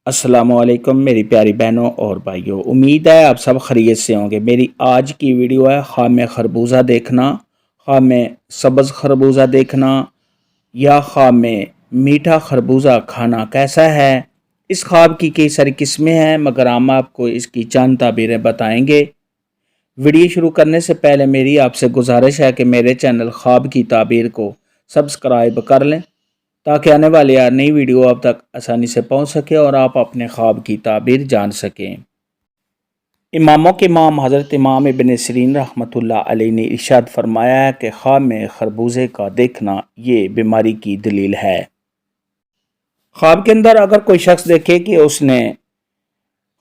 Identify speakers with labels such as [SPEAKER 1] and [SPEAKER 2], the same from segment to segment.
[SPEAKER 1] السلام علیکم میری پیاری بہنوں اور بھائیوں، امید ہے آپ سب خیریت سے ہوں گے۔ میری آج کی ویڈیو ہے خواب میں خربوزہ دیکھنا، خواب میں سبز خربوزہ دیکھنا یا خواب میں میٹھا خربوزہ کھانا کیسا ہے۔ اس خواب کی کئی ساری قسمیں ہیں مگر ہم آپ کو اس کی چند تعبیریں بتائیں گے۔ ویڈیو شروع کرنے سے پہلے میری آپ سے گزارش ہے کہ میرے چینل خواب کی تعبیر کو سبسکرائب کر لیں تاکہ آنے والی نئی ویڈیو آپ تک آسانی سے پہنچ سکے اور آپ اپنے خواب کی تعبیر جان سکیں۔ اماموں کے امام حضرت امام ابن سیرین رحمۃ اللہ علیہ نے ارشاد فرمایا ہے کہ خواب میں خربوزے کا دیکھنا یہ بیماری کی دلیل ہے۔ خواب کے اندر اگر کوئی شخص دیکھے کہ اس نے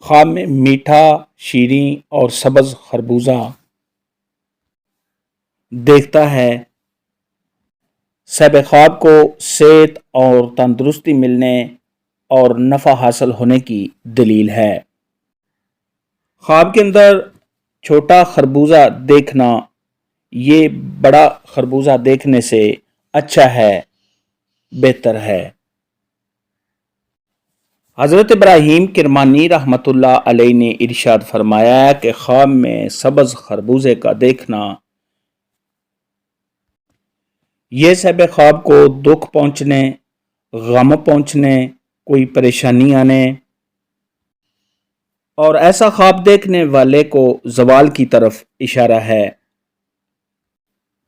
[SPEAKER 1] خواب میں میٹھا، شیریں اور سبز خربوزہ دیکھتا ہے، صاحب خواب کو صحت اور تندرستی ملنے اور نفع حاصل ہونے کی دلیل ہے۔ خواب کے اندر چھوٹا خربوزہ دیکھنا یہ بڑا خربوزہ دیکھنے سے اچھا ہے، بہتر ہے۔ حضرت ابراہیم کرمانی رحمۃ اللہ علیہ نے ارشاد فرمایا ہے کہ خواب میں سبز خربوزے کا دیکھنا یہ صاحب خواب کو دکھ پہنچنے، غم پہنچنے، کوئی پریشانی آنے اور ایسا خواب دیکھنے والے کو زوال کی طرف اشارہ ہے۔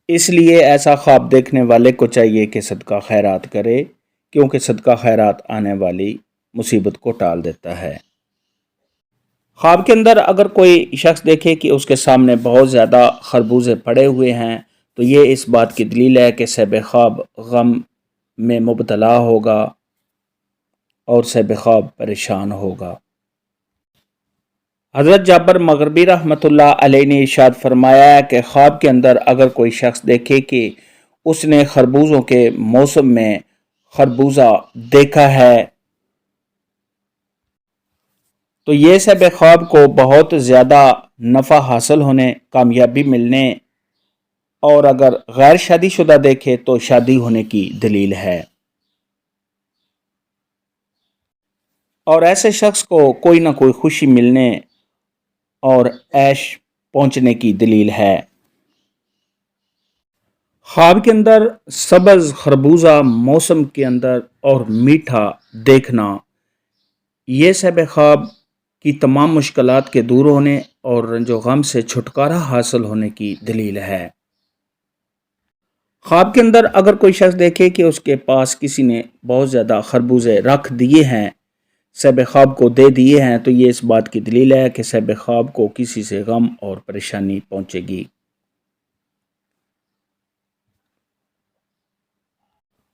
[SPEAKER 1] اس لیے ایسا خواب دیکھنے والے کو چاہیے کہ صدقہ خیرات کرے، کیونکہ صدقہ خیرات آنے والی مصیبت کو ٹال دیتا ہے۔ خواب کے اندر اگر کوئی شخص دیکھے کہ اس کے سامنے بہت زیادہ خربوزے پڑے ہوئے ہیں تو یہ اس بات کی دلیل ہے کہ صاحب خواب غم میں مبتلا ہوگا اور صاحب خواب پریشان ہوگا۔ حضرت جابر مغربی رحمۃ اللہ علیہ نے ارشاد فرمایا ہے کہ خواب کے اندر اگر کوئی شخص دیکھے کہ اس نے خربوزوں کے موسم میں خربوزہ دیکھا ہے تو یہ صاحب خواب کو بہت زیادہ نفع حاصل ہونے، کامیابی ملنے اور اگر غیر شادی شدہ دیکھے تو شادی ہونے کی دلیل ہے۔ اور ایسے شخص کو کوئی نہ کوئی خوشی ملنے اور عیش پہنچنے کی دلیل ہے۔ خواب کے اندر سبز خربوزہ موسم کے اندر اور میٹھا دیکھنا یہ صاحب خواب کی تمام مشکلات کے دور ہونے اور رنج و غم سے چھٹکارا حاصل ہونے کی دلیل ہے۔ خواب کے اندر اگر کوئی شخص دیکھے کہ اس کے پاس کسی نے بہت زیادہ خربوزے رکھ دیے ہیں، صاحب خواب کو دے دیے ہیں، تو یہ اس بات کی دلیل ہے کہ صاحب خواب کو کسی سے غم اور پریشانی پہنچے گی۔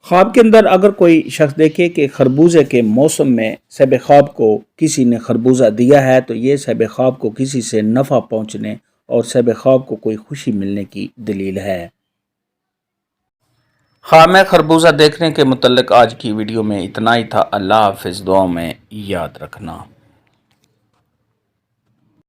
[SPEAKER 1] خواب کے اندر اگر کوئی شخص دیکھے کہ خربوزے کے موسم میں صاحب خواب کو کسی نے خربوزہ دیا ہے تو یہ صاحب خواب کو کسی سے نفع پہنچنے اور صاحب خواب کو کوئی خوشی ملنے کی دلیل ہے۔ خواب میں خربوزہ دیکھنے کے متعلق آج کی ویڈیو میں اتنا ہی تھا۔ اللہ حافظ، دعاؤں میں یاد رکھنا۔